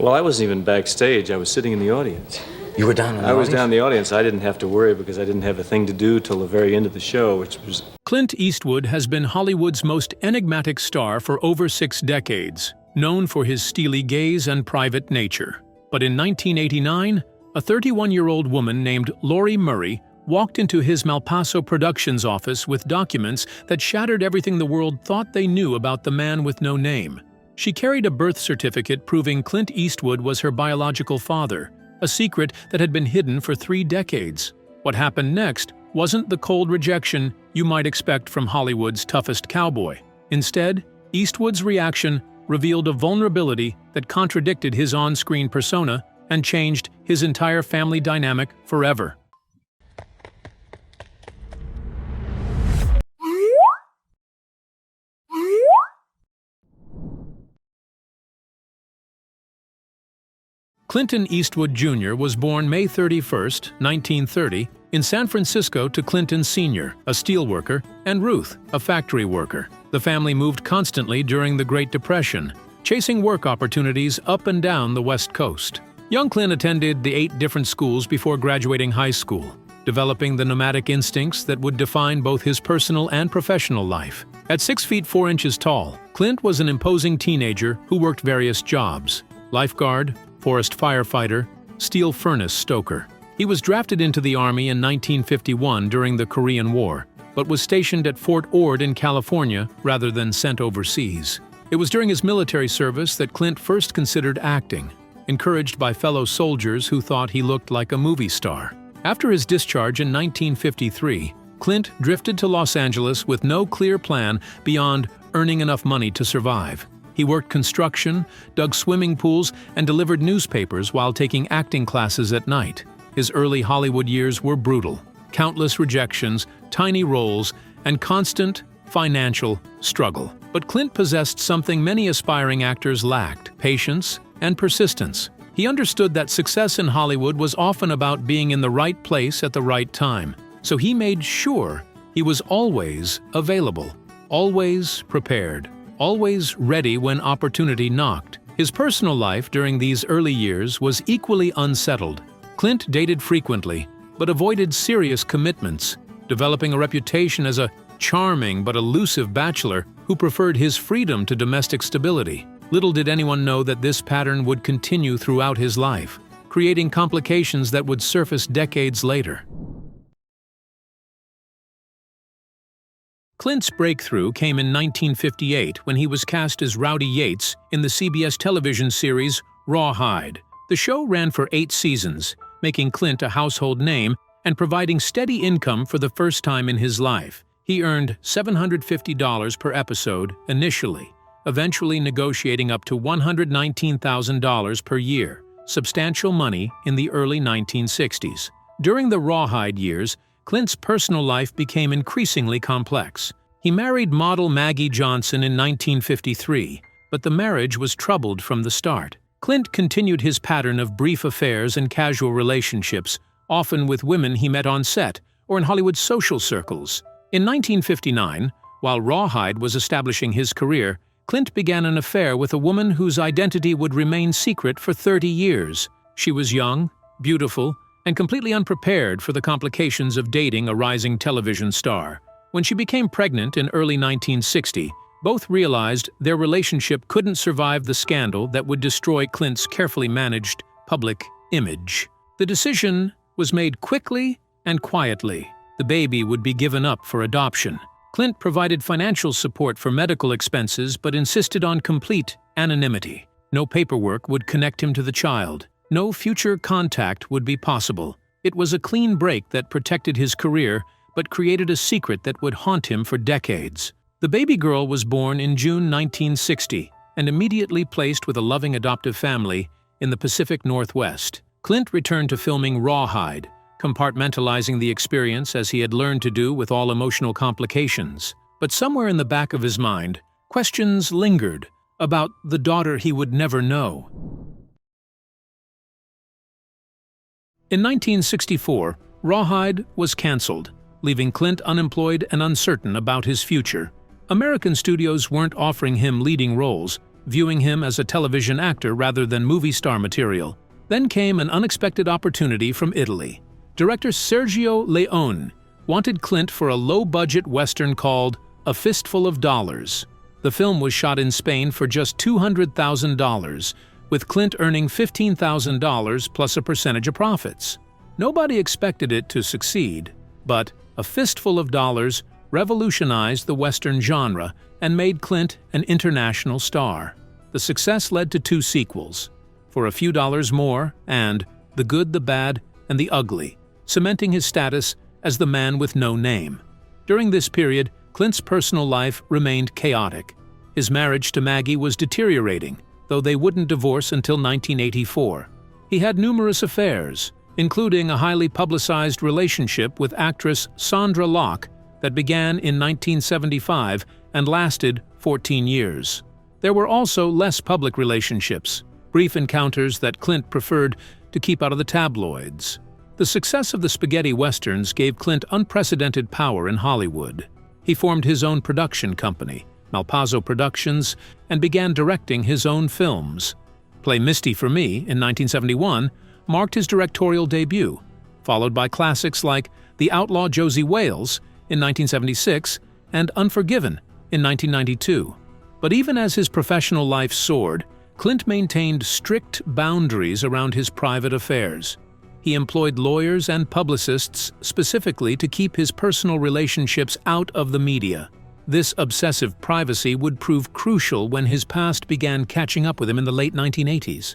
Well, I wasn't even backstage. I was sitting in the audience. You were down in the I was audience? down in the audience. I didn't have to worry because I didn't have a thing to do till the very end of the show, which was... Clint Eastwood has been Hollywood's most enigmatic star for over 6 decades, known for his steely gaze and private nature. But in 1989, a 31-year-old woman named Laurie Murray walked into his Malpaso Productions office with documents that shattered everything the world thought they knew about the man with no name. She carried a birth certificate proving Clint Eastwood was her biological father, a secret that had been hidden for 3 decades. What happened next wasn't the cold rejection you might expect from Hollywood's toughest cowboy. Instead, Eastwood's reaction revealed a vulnerability that contradicted his on-screen persona and changed his entire family dynamic forever. Clint Eastwood Jr. was born May 31, 1930, in San Francisco to Clinton Sr., a steelworker, and Ruth, a factory worker. The family moved constantly during the Great Depression, chasing work opportunities up and down the West Coast. Young Clint attended the 8 different schools before graduating high school, developing the nomadic instincts that would define both his personal and professional life. At 6 feet 4 inches tall, Clint was an imposing teenager who worked various jobs: lifeguard, forest firefighter, steel furnace stoker. He was drafted into the Army in 1951 during the Korean War, but was stationed at Fort Ord in California rather than sent overseas. It was during his military service that Clint first considered acting, encouraged by fellow soldiers who thought he looked like a movie star. After his discharge in 1953, Clint drifted to Los Angeles with no clear plan beyond earning enough money to survive. He worked construction, dug swimming pools, and delivered newspapers while taking acting classes at night. His early Hollywood years were brutal. Countless rejections, tiny roles, and constant financial struggle. But Clint possessed something many aspiring actors lacked: patience and persistence. He understood that success in Hollywood was often about being in the right place at the right time. So he made sure he was always available, always prepared, always ready when opportunity knocked. His personal life during these early years was equally unsettled. Clint dated frequently, but avoided serious commitments, developing a reputation as a charming but elusive bachelor who preferred his freedom to domestic stability. Little did anyone know that this pattern would continue throughout his life, creating complications that would surface decades later. Clint's breakthrough came in 1958 when he was cast as Rowdy Yates in the CBS television series Rawhide. The show ran for 8 seasons, making Clint a household name and providing steady income for the first time in his life. He earned $750 per episode initially, eventually negotiating up to $119,000 per year, substantial money in the early 1960s. During the Rawhide years, Clint's personal life became increasingly complex. He married model Maggie Johnson in 1953, but the marriage was troubled from the start. Clint continued his pattern of brief affairs and casual relationships, often with women he met on set or in Hollywood social circles. In 1959, while Rawhide was establishing his career, Clint began an affair with a woman whose identity would remain secret for 30 years. She was young, beautiful, and completely unprepared for the complications of dating a rising television star. When she became pregnant in early 1960, both realized their relationship couldn't survive the scandal that would destroy Clint's carefully managed public image. The decision was made quickly and quietly. The baby would be given up for adoption. Clint provided financial support for medical expenses but insisted on complete anonymity. No paperwork would connect him to the child. No future contact would be possible. It was a clean break that protected his career but created a secret that would haunt him for decades. The baby girl was born in June 1960 and immediately placed with a loving adoptive family in the Pacific Northwest. Clint returned to filming Rawhide, compartmentalizing the experience as he had learned to do with all emotional complications. But somewhere in the back of his mind, questions lingered about the daughter he would never know. In 1964, Rawhide was canceled, leaving Clint unemployed and uncertain about his future. American studios weren't offering him leading roles, viewing him as a television actor rather than movie star material. Then came an unexpected opportunity from Italy. Director Sergio Leone wanted Clint for a low-budget Western called A Fistful of Dollars. The film was shot in Spain for just $200,000, with Clint earning $15,000 plus a percentage of profits. Nobody expected it to succeed, but A Fistful of Dollars revolutionized the Western genre and made Clint an international star. The success led to 2 sequels, For a Few Dollars More and The Good, the Bad, and the Ugly, cementing his status as the man with no name. During this period, Clint's personal life remained chaotic. His marriage to Maggie was deteriorating, though they wouldn't divorce until 1984. He had numerous affairs, including a highly publicized relationship with actress Sandra Locke that began in 1975 and lasted 14 years. There were also less public relationships, brief encounters that Clint preferred to keep out of the tabloids. The success of the spaghetti westerns gave Clint unprecedented power in Hollywood. He formed his own production company, Malpaso Productions, and began directing his own films. Play Misty for Me in 1971 marked his directorial debut, followed by classics like The Outlaw Josie Wales in 1976 and Unforgiven in 1992. But even as his professional life soared, Clint maintained strict boundaries around his private affairs. He employed lawyers and publicists specifically to keep his personal relationships out of the media. This obsessive privacy would prove crucial when his past began catching up with him in the late 1980s.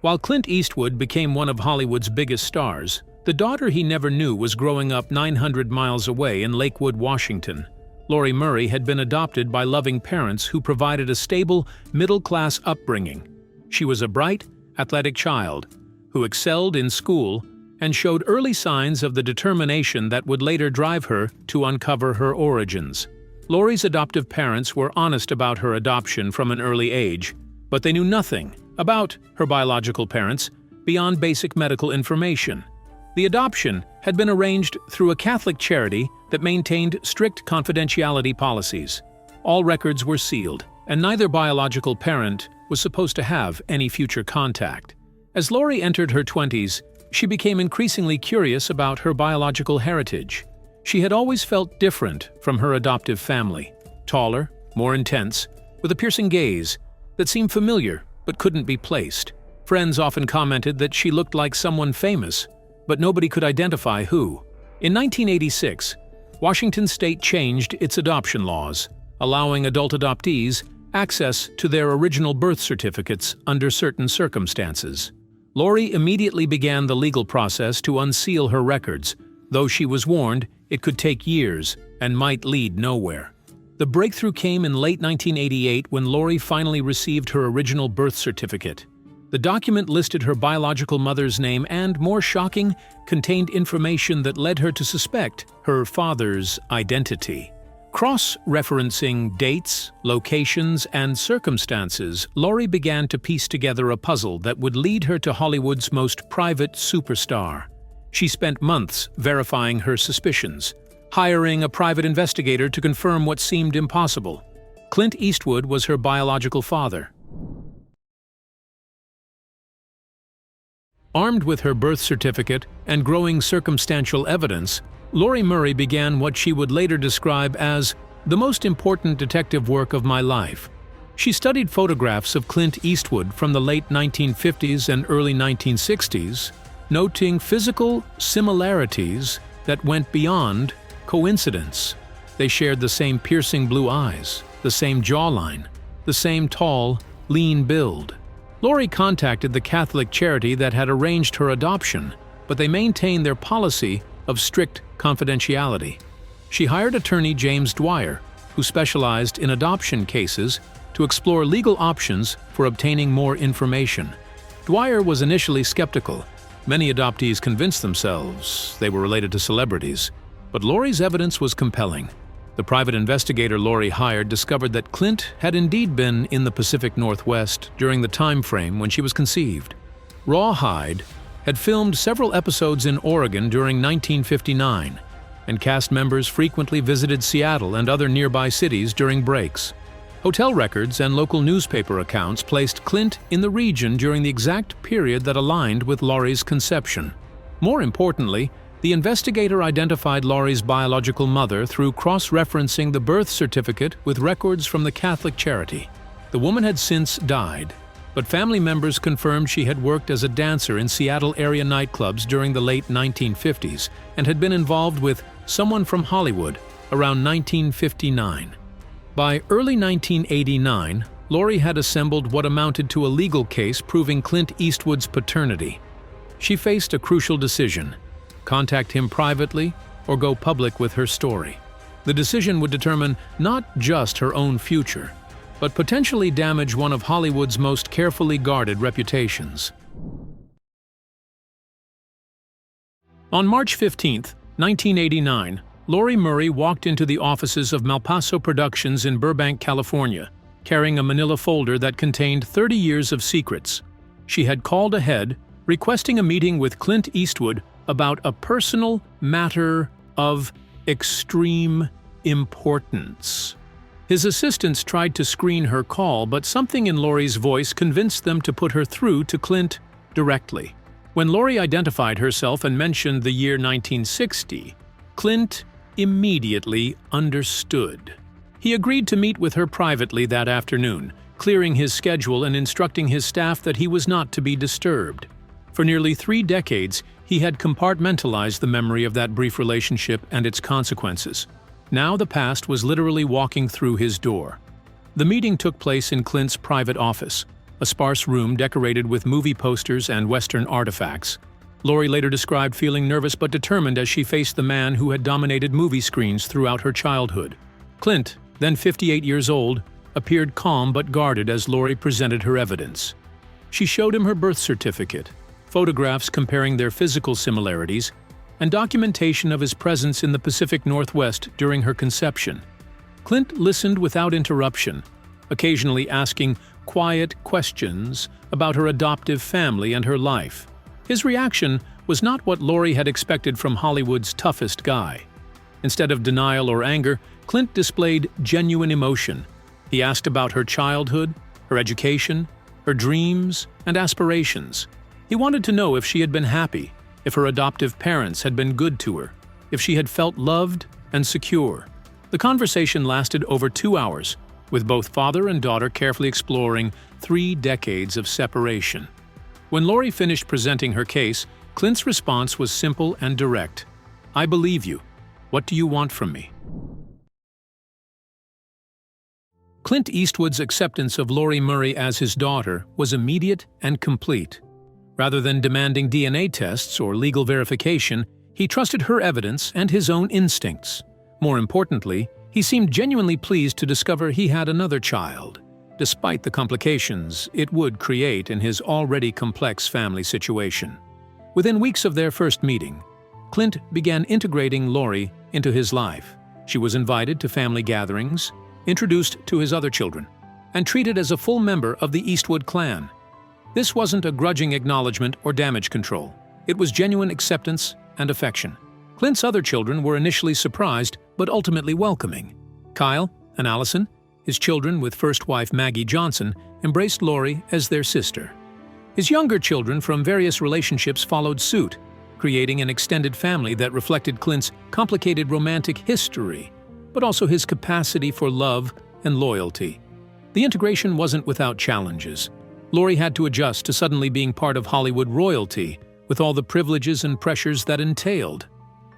While Clint Eastwood became one of Hollywood's biggest stars, the daughter he never knew was growing up 900 miles away in Lakewood, Washington. Laurie Murray had been adopted by loving parents who provided a stable, middle-class upbringing. She was a bright, athletic child who excelled in school and showed early signs of the determination that would later drive her to uncover her origins. Laurie's adoptive parents were honest about her adoption from an early age, but they knew nothing about her biological parents beyond basic medical information. The adoption had been arranged through a Catholic charity that maintained strict confidentiality policies. All records were sealed, and neither biological parent was supposed to have any future contact. As Laurie entered her 20s, she became increasingly curious about her biological heritage. She had always felt different from her adoptive family, taller, more intense, with a piercing gaze that seemed familiar but couldn't be placed. Friends often commented that she looked like someone famous, but nobody could identify who. In 1986, Washington state changed its adoption laws, allowing adult adoptees access to their original birth certificates under certain circumstances. Laurie immediately began the legal process to unseal her records, though she was warned it could take years and might lead nowhere. The breakthrough came in late 1988 when Laurie finally received her original birth certificate. The document listed her biological mother's name and, more shocking, contained information that led her to suspect her father's identity. Cross-referencing dates, locations, and circumstances, Laurie began to piece together a puzzle that would lead her to Hollywood's most private superstar. She spent months verifying her suspicions, hiring a private investigator to confirm what seemed impossible. Clint Eastwood was her biological father. Armed with her birth certificate and growing circumstantial evidence, Laurie Murray began what she would later describe as the most important detective work of my life. She studied photographs of Clint Eastwood from the late 1950s and early 1960s, noting physical similarities that went beyond coincidence. They shared the same piercing blue eyes, the same jawline, the same tall, lean build. Laurie contacted the Catholic charity that had arranged her adoption, but they maintained their policy of strict confidentiality. She hired attorney James Dwyer, who specialized in adoption cases, to explore legal options for obtaining more information. Dwyer was initially skeptical. Many adoptees convinced themselves they were related to celebrities, but Laurie's evidence was compelling. The private investigator Laurie hired discovered that Clint had indeed been in the Pacific Northwest during the time frame when she was conceived. Rawhide had filmed several episodes in Oregon during 1959. and cast members frequently visited Seattle and other nearby cities during breaks. Hotel records and local newspaper accounts placed Clint in the region during the exact period that aligned with Laurie's conception. More importantly, the investigator identified Laurie's biological mother through cross-referencing the birth certificate with records from the Catholic charity. The woman had since died, but family members confirmed she had worked as a dancer in Seattle area nightclubs during the late 1950s and had been involved with someone from Hollywood around 1959. By early 1989, Laurie had assembled what amounted to a legal case proving Clint Eastwood's paternity. She faced a crucial decision: contact him privately or go public with her story. The decision would determine not just her own future, but potentially damage one of Hollywood's most carefully guarded reputations. On March 15, 1989, Laurie Murray walked into the offices of Malpaso Productions in Burbank, California, carrying a manila folder that contained 30 years of secrets. She had called ahead, requesting a meeting with Clint Eastwood about a personal matter of extreme importance. His assistants tried to screen her call, but something in Laurie's voice convinced them to put her through to Clint directly. When Laurie identified herself and mentioned the year 1960, Clint immediately understood. He agreed to meet with her privately that afternoon, clearing his schedule and instructing his staff that he was not to be disturbed. For nearly 3 decades, he had compartmentalized the memory of that brief relationship and its consequences. Now the past was literally walking through his door. The meeting took place in Clint's private office, a sparse room decorated with movie posters and Western artifacts. Laurie later described feeling nervous but determined as she faced the man who had dominated movie screens throughout her childhood. Clint, then 58 years old, appeared calm but guarded as Laurie presented her evidence. She showed him her birth certificate, photographs comparing their physical similarities, and documentation of his presence in the Pacific Northwest during her conception. Clint listened without interruption, occasionally asking quiet questions about her adoptive family and her life. His reaction was not what Laurie had expected from Hollywood's toughest guy. Instead of denial or anger, Clint displayed genuine emotion. He asked about her childhood, her education, her dreams and aspirations. He wanted to know if she had been happy, if her adoptive parents had been good to her, if she had felt loved and secure. The conversation lasted over 2 hours, with both father and daughter carefully exploring 3 decades of separation. When Laurie finished presenting her case, Clint's response was simple and direct. "I believe you. What do you want from me?" Clint Eastwood's acceptance of Laurie Murray as his daughter was immediate and complete. Rather than demanding DNA tests or legal verification, he trusted her evidence and his own instincts. More importantly, he seemed genuinely pleased to discover he had another child, despite the complications it would create in his already complex family situation. Within weeks of their first meeting, Clint began integrating Laurie into his life. She was invited to family gatherings, introduced to his other children, and treated as a full member of the Eastwood clan. This wasn't a grudging acknowledgement or damage control. It was genuine acceptance and affection. Clint's other children were initially surprised, but ultimately welcoming. Kyle and Allison, his children with first wife Maggie Johnson, embraced Laurie as their sister. His younger children from various relationships followed suit, creating an extended family that reflected Clint's complicated romantic history, but also his capacity for love and loyalty. The integration wasn't without challenges. Laurie had to adjust to suddenly being part of Hollywood royalty, with all the privileges and pressures that entailed.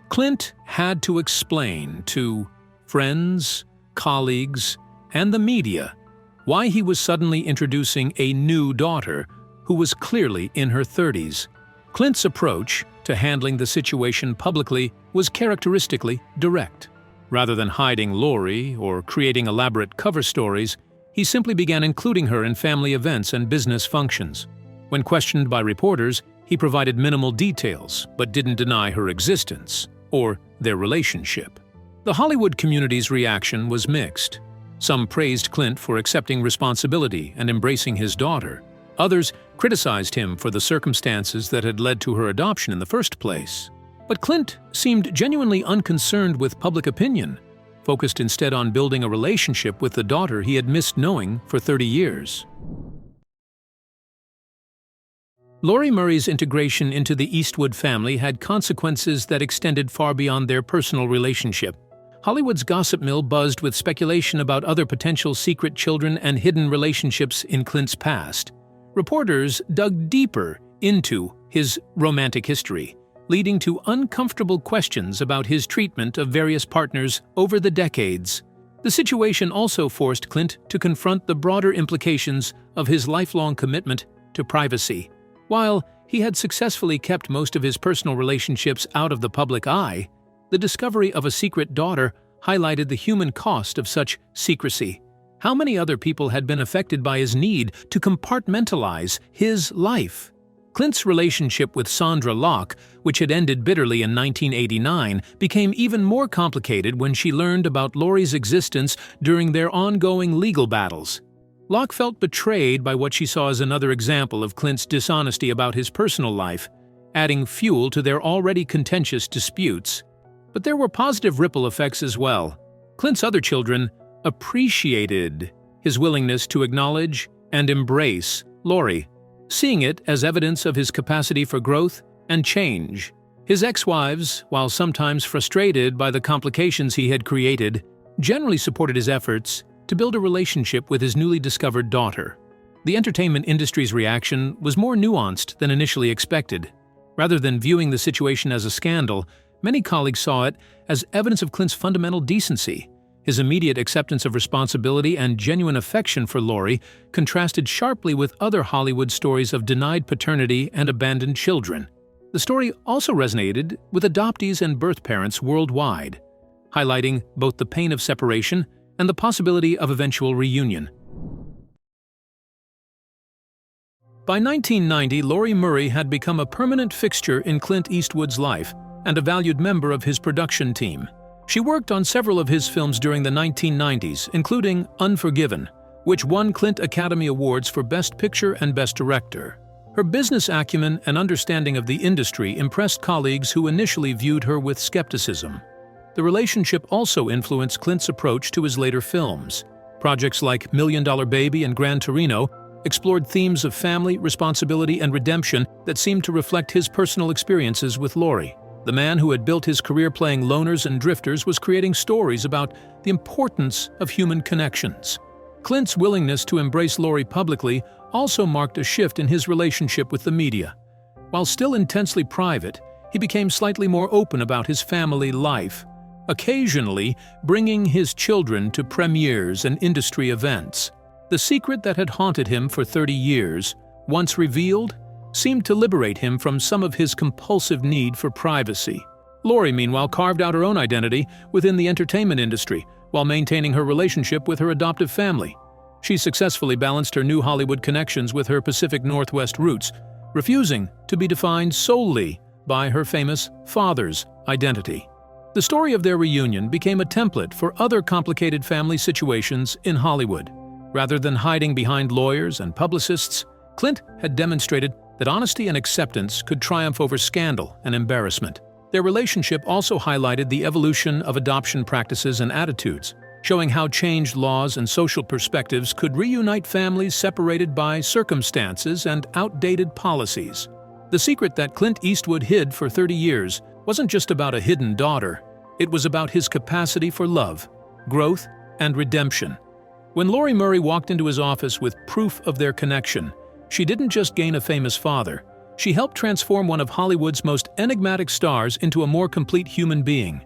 Clint had to explain to friends, colleagues, and the media why he was suddenly introducing a new daughter who was clearly in her 30s. Clint's approach to handling the situation publicly was characteristically direct. Rather than hiding Laurie or creating elaborate cover stories, he simply began including her in family events and business functions. When questioned by reporters, he provided minimal details, but didn't deny her existence or their relationship. The Hollywood community's reaction was mixed. Some praised Clint for accepting responsibility and embracing his daughter. Others criticized him for the circumstances that had led to her adoption in the first place. But Clint seemed genuinely unconcerned with public opinion, focused instead on building a relationship with the daughter he had missed knowing for 30 years. Laurie Murray's integration into the Eastwood family had consequences that extended far beyond their personal relationship. Hollywood's gossip mill buzzed with speculation about other potential secret children and hidden relationships in Clint's past. Reporters dug deeper into his romantic history, leading to uncomfortable questions about his treatment of various partners over the decades. The situation also forced Clint to confront the broader implications of his lifelong commitment to privacy. While he had successfully kept most of his personal relationships out of the public eye, the discovery of a secret daughter highlighted the human cost of such secrecy. How many other people had been affected by his need to compartmentalize his life? Clint's relationship with Sandra Locke, which had ended bitterly in 1989, became even more complicated when she learned about Laurie's existence during their ongoing legal battles. Locke felt betrayed by what she saw as another example of Clint's dishonesty about his personal life, adding fuel to their already contentious disputes. But there were positive ripple effects as well. Clint's other children appreciated his willingness to acknowledge and embrace Laurie, seeing it as evidence of his capacity for growth and change. His ex-wives, while sometimes frustrated by the complications he had created, generally supported his efforts to build a relationship with his newly discovered daughter. The entertainment industry's reaction was more nuanced than initially expected. Rather than viewing the situation as a scandal, many colleagues saw it as evidence of Clint's fundamental decency. His immediate acceptance of responsibility and genuine affection for Laurie contrasted sharply with other Hollywood stories of denied paternity and abandoned children. The story also resonated with adoptees and birth parents worldwide, highlighting both the pain of separation and the possibility of eventual reunion. By 1990, Laurie Murray had become a permanent fixture in Clint Eastwood's life and a valued member of his production team. She worked on several of his films during the 1990s, including Unforgiven, which won Clint Academy Awards for Best Picture and Best Director. Her business acumen and understanding of the industry impressed colleagues who initially viewed her with skepticism. The relationship also influenced Clint's approach to his later films. Projects like $1 Million Baby and Gran Torino explored themes of family, responsibility, and redemption that seemed to reflect his personal experiences with Laurie. The man who had built his career playing loners and drifters was creating stories about the importance of human connections. Clint's willingness to embrace Laurie publicly also marked a shift in his relationship with the media. While still intensely private, he became slightly more open about his family life, occasionally bringing his children to premieres and industry events. The secret that had haunted him for 30 years, once revealed, seemed to liberate him from some of his compulsive need for privacy. Laurie, meanwhile, carved out her own identity within the entertainment industry while maintaining her relationship with her adoptive family. She successfully balanced her new Hollywood connections with her Pacific Northwest roots, refusing to be defined solely by her famous father's identity. The story of their reunion became a template for other complicated family situations in Hollywood. Rather than hiding behind lawyers and publicists, Clint had demonstrated that honesty and acceptance could triumph over scandal and embarrassment. Their relationship also highlighted the evolution of adoption practices and attitudes, showing how changed laws and social perspectives could reunite families separated by circumstances and outdated policies. The secret that Clint Eastwood hid for 30 years wasn't just about a hidden daughter. It was about his capacity for love, growth, and redemption. When Laurie Murray walked into his office with proof of their connection, she didn't just gain a famous father. She helped transform one of Hollywood's most enigmatic stars into a more complete human being.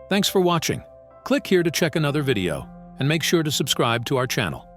Thanks for watching. Click here to check another video, and make sure to subscribe to our channel.